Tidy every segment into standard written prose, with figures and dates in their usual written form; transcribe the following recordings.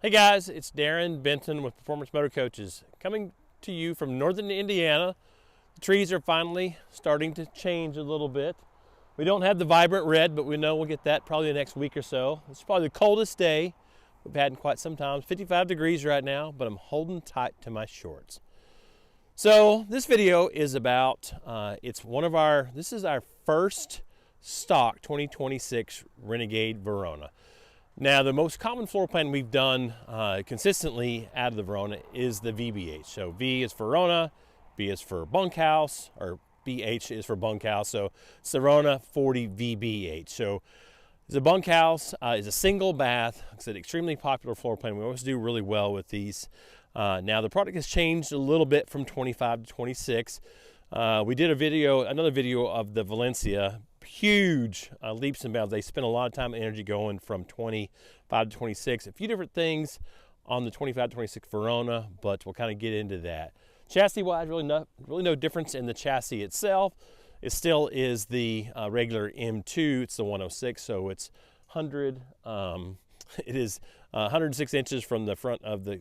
Hey guys, it's Darren Benton with Performance Motor Coaches coming to you from northern Indiana. The trees are finally starting to change a little bit. We don't have the vibrant red, but we know we'll get that probably the next week or so. It's probably the coldest day we've had in quite some time. 55 degrees right now, but I'm holding tight to my shorts. So this video is about, this is our first stock 2026 Renegade Verona. Now, the most common floor plan we've done consistently out of the Verona is the VBH. So V is for Verona, B is for Bunkhouse, or BH is for Bunkhouse. So it's the Verona 40 VBH. So the Bunkhouse is a single bath. It's an extremely popular floor plan. We always do really well with these. Now, the product has changed a little bit from 25 to 26. We did another video of the Valencia. Huge leaps and bounds. They spent a lot of time and energy going from 25 to 26. A few different things on the 25 to 26 Verona, but we'll kind of get into that. Chassis-wise, really no difference in the chassis itself. It still is the regular M2. It's the 106, so it's 100. It is 106 inches from the front of the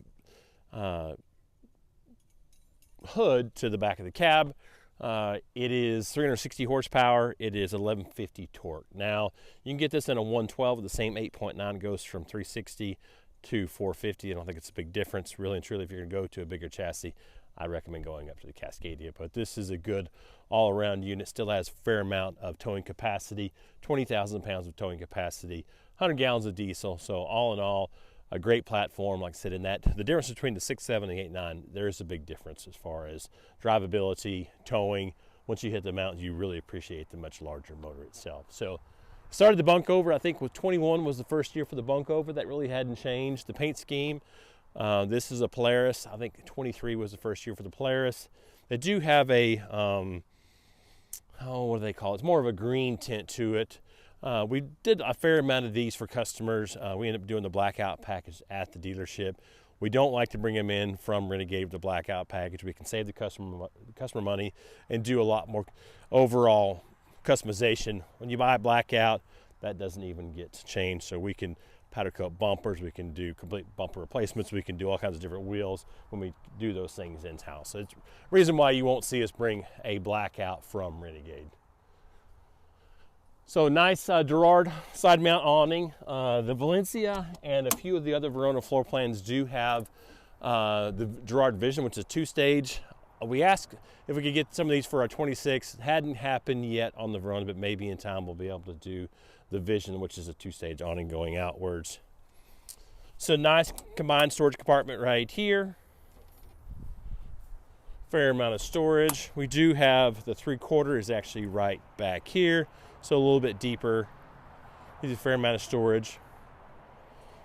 hood to the back of the cab. It is 360 horsepower. It is 1150 torque. Now, you can get this in a 112 with the same 8.9. Goes from 360 to 450. I don't think it's a big difference, really and truly. If you're going to go to a bigger chassis, I recommend going up to the Cascadia. But this is a good all-around unit. Still has a fair amount of towing capacity, 20,000 pounds of towing capacity, 100 gallons of diesel. So all in all, a great platform. Like I said, in that, the difference between the 6.7 and the 8.9, there is a big difference as far as drivability, towing. Once you hit the mountains, you really appreciate the much larger motor itself. So started the bunk over, I think with 21 was the first year for the bunk over. That really hadn't changed. The paint scheme, this is a Polaris. I think 23 was the first year for the Polaris. They do have a, what do they call it? It's more of a green tint to it. We did a fair amount of these for customers. We ended up doing the blackout package at the dealership. We don't like to bring them in from Renegade with the blackout package. We can save the customer money and do a lot more overall customization. When you buy a blackout, that doesn't even get changed. So we can powder coat bumpers, we can do complete bumper replacements, we can do all kinds of different wheels when we do those things in-house. So it's the reason why you won't see us bring a blackout from Renegade. So nice Gerard side mount awning. The Valencia and a few of the other Verona floor plans do have the Gerard Vision, which is a two-stage. We asked if we could get some of these for our 26. It hadn't happened yet on the Verona, but maybe in time we'll be able to do the Vision, which is a two-stage awning going outwards. So nice combined storage compartment right here. Fair amount of storage. We do have the 3/4 is actually right back here. So a little bit deeper. Needs a fair amount of storage.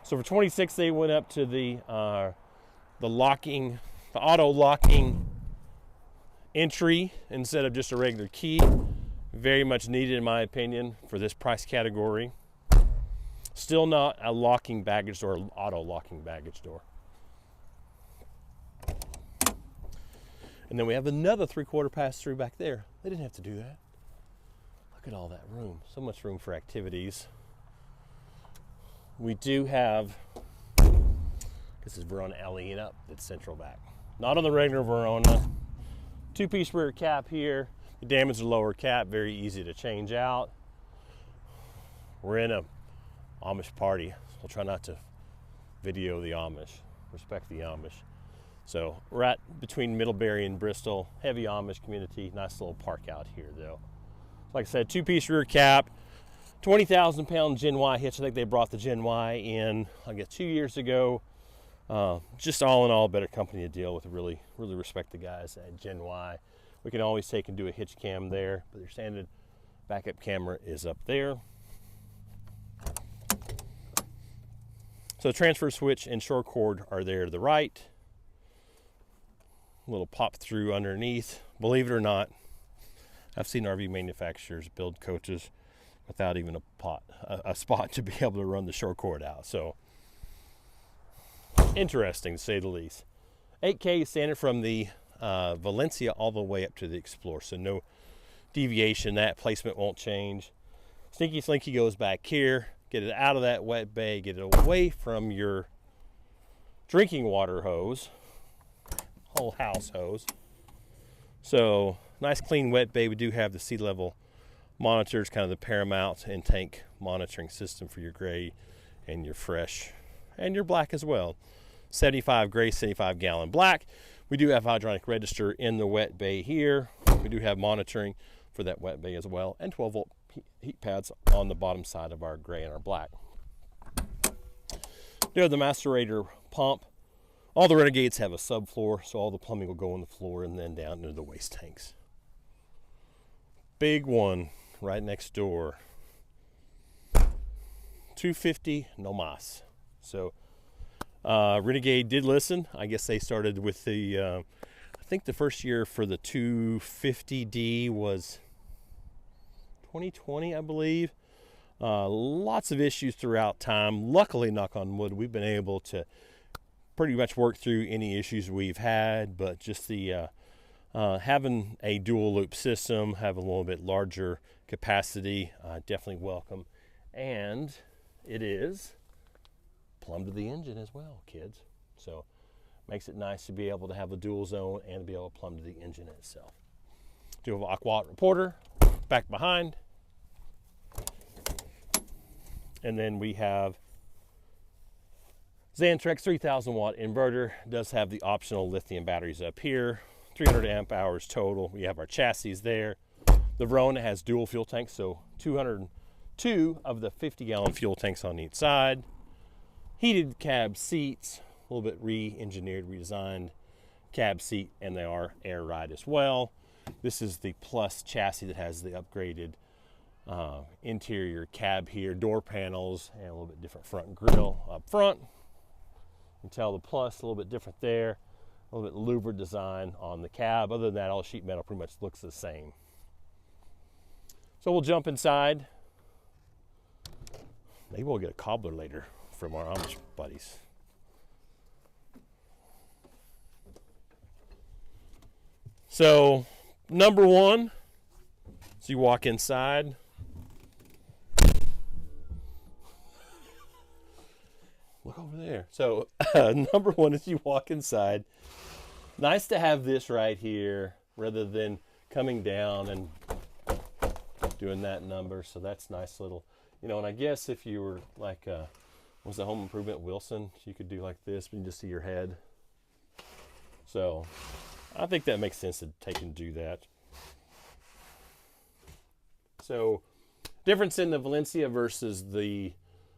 So for 26, they went up to the auto locking entry instead of just a regular key. Very much needed, in my opinion, for this price category. Still not a locking baggage door, auto locking baggage door. And then we have another 3/4 pass through back there. They didn't have to do that. Look at all that room. So much room for activities. We do have, this is Verona LE up, it's central back. Not on the regular Verona. Two-piece rear cap here. You damage the lower cap, very easy to change out. We're in a Amish party. We'll try not to video the Amish. Respect the Amish. So right between Middlebury and Bristol, heavy Amish community. Nice little park out here though. Like I said, two-piece rear cap, 20,000 pound Gen Y hitch. I think they brought the Gen Y in, I guess, 2 years ago. Just all in all, better company to deal with. Really respect the guys at Gen Y. We can always take and do a hitch cam there, but their standard backup camera is up there. So transfer switch and short cord are there to the right. A little pop through underneath. Believe it or not, I've seen RV manufacturers build coaches without even a spot to be able to run the short cord out. So interesting to say the least. 8K standard from the Valencia all the way up to the Explorer. So no deviation. That placement won't change. Sneaky Slinky goes back here. Get it out of that wet bay. Get it away from your drinking water hose, whole house hose. So nice clean wet bay. We do have the sea level monitors, kind of the paramount and tank monitoring system for your gray and your fresh and your black as well. 75 gray, 75 gallon black. We do have hydronic register in the wet bay here. We do have monitoring for that wet bay as well, and 12 volt heat pads on the bottom side of our gray and our black. We have the macerator pump. All the Renegades have a subfloor, so all the plumbing will go on the floor and then down into the waste tanks. Big one right next door. 250 no mas. So Renegade did listen. I guess they started with the, I think the first year for the 250D was 2020, I believe. Lots of issues throughout time. Luckily, knock on wood, we've been able to pretty much work through any issues we've had, but just the having a dual loop system, have a little bit larger capacity, definitely welcome. And it is plumb to the engine as well, kids. So makes it nice to be able to have a dual zone and to be able to plumb to the engine itself. Do have an aqua reporter back behind. And then we have Xantrex 3000 watt inverter. Does have the optional lithium batteries up here. 300 amp hours total. We have our chassis there. The Verona has dual fuel tanks, so 202 of the 50 gallon fuel tanks on each side. Heated cab seats, a little bit re-engineered, redesigned cab seat, and they are air ride as well. This is the Plus chassis that has the upgraded interior cab here, door panels, and a little bit different front grille up front. You can tell the Plus a little bit different there, a little bit louvered design on the cab. Other than that, all the sheet metal pretty much looks the same. So we'll jump inside. Maybe we'll get a cobbler later from our Amish buddies. So number one, as you walk inside, look over there. So number one, as you walk inside, nice to have this right here rather than coming down and doing that number. So that's nice little, you know, and I guess if you were like, was the Home Improvement Wilson, you could do like this, but you just see your head. So I think that makes sense to take and do that. So difference in the Valencia versus the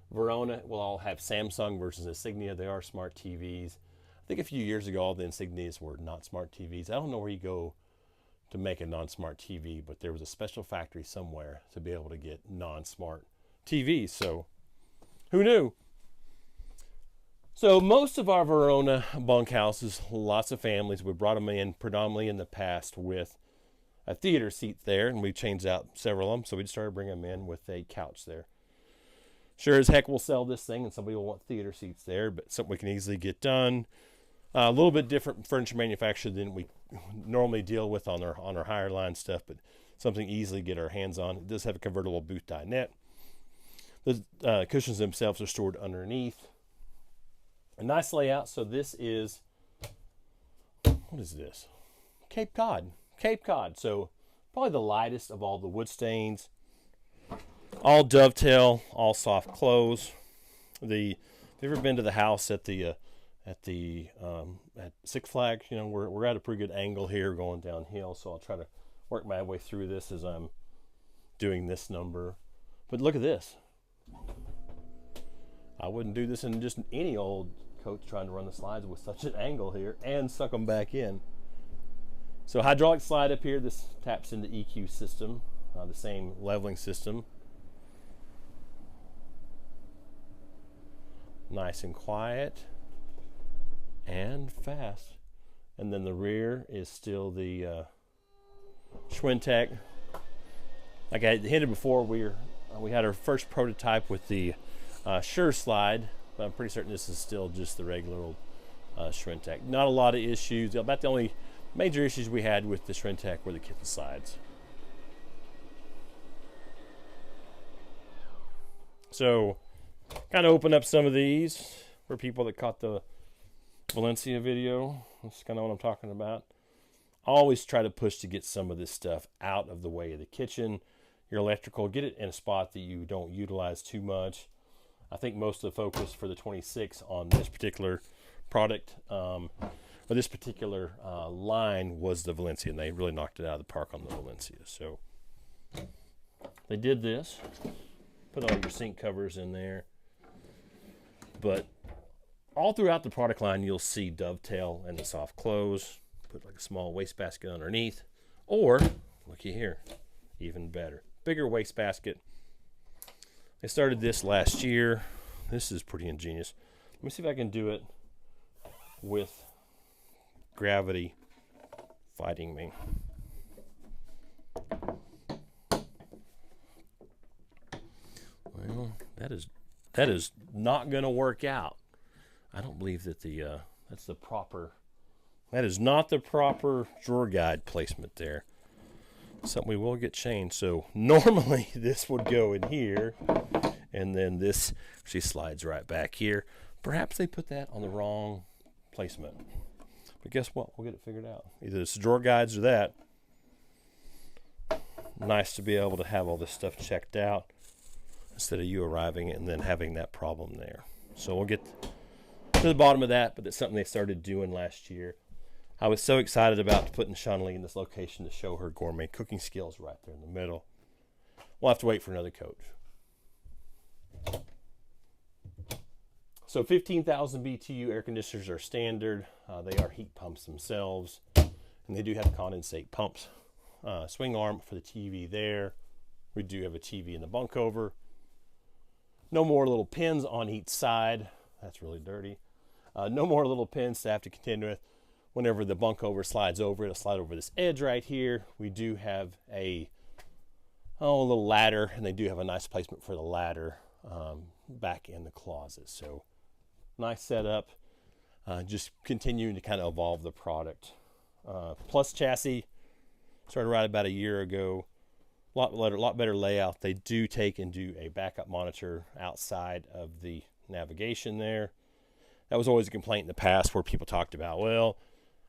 Verona will all have Samsung versus Insignia. They are smart TVs. I think a few years ago, all the Insignias were not smart TVs. I don't know where you go to make a non-smart TV, but there was a special factory somewhere to be able to get non-smart TVs. So who knew? So most of our Verona bunkhouses, lots of families, we brought them in predominantly in the past with a theater seat there, and we changed out several of them, so we just started bringing them in with a couch there. Sure as heck we'll sell this thing, and somebody will want theater seats there, but something we can easily get done. A little bit different furniture manufacturer than we normally deal with on our higher line stuff, but something easily get our hands on. It does have a convertible booth dinette. The cushions themselves are stored underneath. A nice layout. So this is, what is this? Cape Cod. Cape Cod. So probably the lightest of all the wood stains. All dovetail, all soft close. Have you ever been to the house at Six Flags? You know, we're at a pretty good angle here going downhill, so I'll try to work my way through this as I'm doing this number. But look at this. I wouldn't do this in just any old coach trying to run the slides with such an angle here and suck them back in. So hydraulic slide up here. This taps into EQ system, the same leveling system. Nice and quiet and fast. And then the rear is still the Schwintek. Like I hinted before, we had our first prototype with the Sure slide, but I'm pretty certain this is still just the regular old Schwintek. Not a lot of issues. About the only major issues we had with the Schwintek were the kitten slides. So kind of open up some of these for people that caught the Valencia video. That's kind of what I'm talking about. I always try to push to get some of this stuff out of the way of the kitchen. Your electrical, get it in a spot that you don't utilize too much. I think most of the focus for the 26 on this particular product, or this particular line, was the Valencia, and they really knocked it out of the park on the Valencia. So they did this, put all your sink covers in there, but all throughout the product line you'll see dovetail and the soft close. Put like a small wastebasket underneath, or looky here, even better, bigger wastebasket. They started this last year. This is pretty ingenious. Let me see if I can do it with gravity fighting me. Well, that is not going to work out. I don't believe that that's the proper. That is not the proper drawer guide placement there. Something we will get changed. So normally this would go in here, and then this actually slides right back here. Perhaps they put that on the wrong placement. But guess what? We'll get it figured out. Either it's drawer guides or that. Nice to be able to have all this stuff checked out instead of you arriving and then having that problem there. So we'll get to the bottom of that, but it's something they started doing last year. I was so excited about putting Shanley in this location to show her gourmet cooking skills right there in the middle. We'll have to wait for another coach. So 15,000 BTU air conditioners are standard. They are heat pumps themselves, and they do have condensate pumps. Swing arm for the TV there. We do have a TV in the bunk over. No more little pins on each side. That's really dirty. No more little pins to have to contend with. Whenever the bunk over slides over, it'll slide over this edge right here. We do have a little ladder, and they do have a nice placement for the ladder back in the closet. So nice setup. Just continuing to kind of evolve the product. Plus chassis started right about a year ago. Lot better layout. They do take and do a backup monitor outside of the navigation there. That was always a complaint in the past where people talked about, well,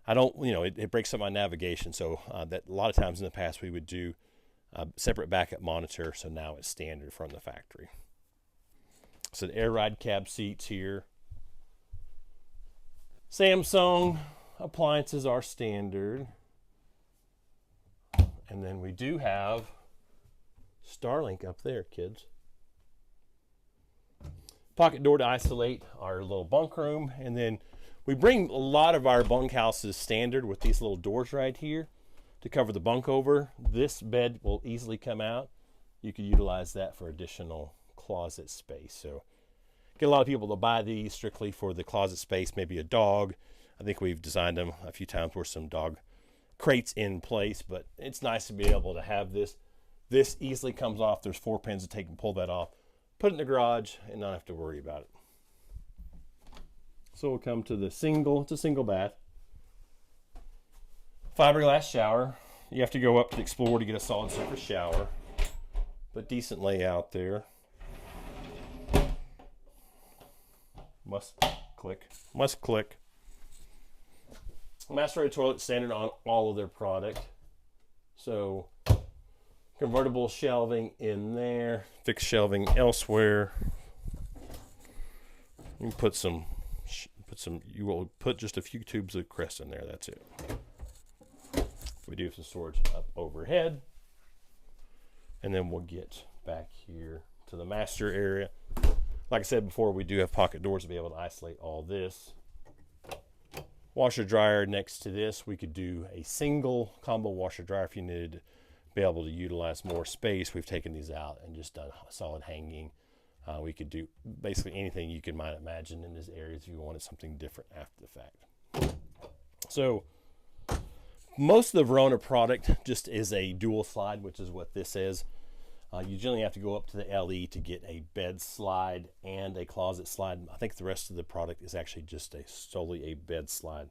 I don't, it breaks up my navigation. So that a lot of times in the past we would do a separate backup monitor. So now it's standard from the factory. So the air ride cab seats here. Samsung appliances are standard. And then we do have Starlink up there, kids. Pocket door to isolate our little bunk room, and then we bring a lot of our bunkhouses standard with these little doors right here to cover the bunk over. This bed will easily come out. You could utilize that for additional closet space. So get a lot of people to buy these strictly for the closet space, maybe a dog. I think we've designed them a few times where some dog crates in place, but it's nice to be able to have this. This easily comes off. There's 4 pins to take and pull that off, put it in the garage, and not have to worry about it. So we'll come to the single. It's a single bath. Fiberglass shower. You have to go up to the Explorer to get a solid surface shower, but decent layout there. Must click. Master rated toilet standard on all of their product. So convertible shelving in there, fixed shelving elsewhere. You can put some. You will put just a few tubes of Crest in there. That's it. We do have some storage up overhead, and then we'll get back here to the master area. Like I said before, we do have pocket doors to be able to isolate all this. Washer dryer next to this. We could do a single combo washer dryer if you needed to be able to utilize more space. We've taken these out and just done solid hanging. We could do basically anything you might imagine in this area if you wanted something different after the fact. So most of the Verona product just is a dual slide, which is what this is. You generally have to go up to the LE to get a bed slide and a closet slide. I think the rest of the product is actually just solely a bed slide.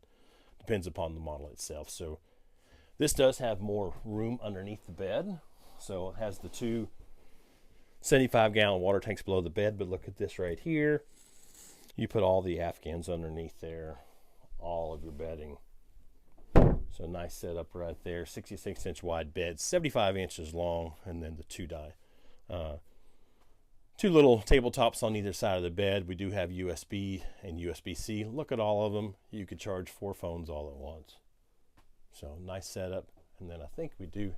Depends upon the model itself. So this does have more room underneath the bed. So it has the 2 75-gallon water tanks below the bed, but look at this right here. You put all the Afghans underneath there. all of your bedding. So nice setup right there. 66-inch wide bed, 75 inches long, and then the two little tabletops on either side of the bed. We do have USB and USB-C. Look at all of them. You could charge 4 phones all at once. So nice setup. And then I think we do.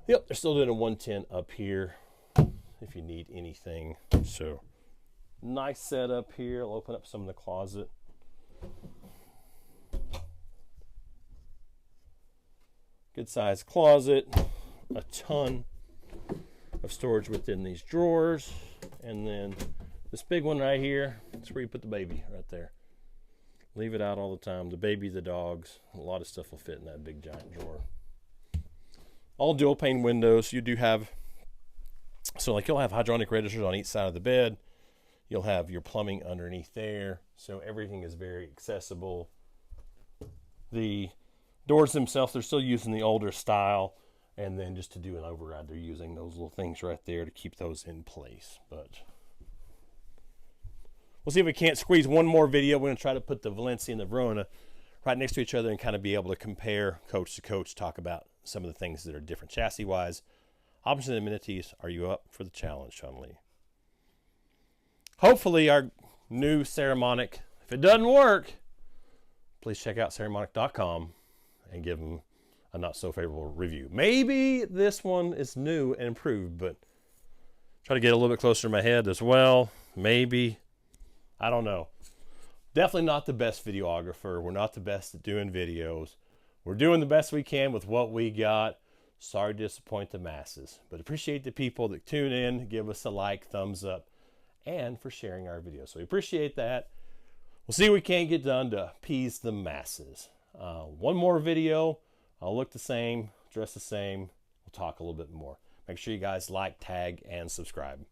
Yep, they're still doing a 110 up here if you need anything. So nice setup here. I'll open up some of the closet. Good sized closet. A ton of storage within these drawers. And then this big one right here, that's where you put the baby right there. Leave it out all the time. The baby, the dogs, a lot of stuff will fit in that big giant drawer. All dual pane windows. You do have, so like you'll have hydronic registers on each side of the bed. You'll have your plumbing underneath there. So everything is very accessible. The doors themselves, they're still using the older style. And then just to do an override, they're using those little things right there to keep those in place. But we'll see if we can't squeeze one more video. We're going to try to put the Valencia and the Verona right next to each other and kind of be able to compare coach to coach, talk about some of the things that are different chassis-wise. Options and amenities. Are you up for the challenge, Sean Lee? Hopefully our new Ceremonic, if it doesn't work, please check out ceremonic.com and give them a not so favorable review. Maybe this one is new and improved, but try to get a little bit closer to my head as well. Maybe. I don't know. Definitely not the best videographer. We're not the best at doing videos. We're doing the best we can with what we got. Sorry to disappoint the masses, but appreciate the people that tune in, give us a like, thumbs up, and for sharing our videos. So we appreciate that. We'll see what we can get done to appease the masses. One more video. I'll look the same, dress the same. We'll talk a little bit more. Make sure you guys like, tag, and subscribe.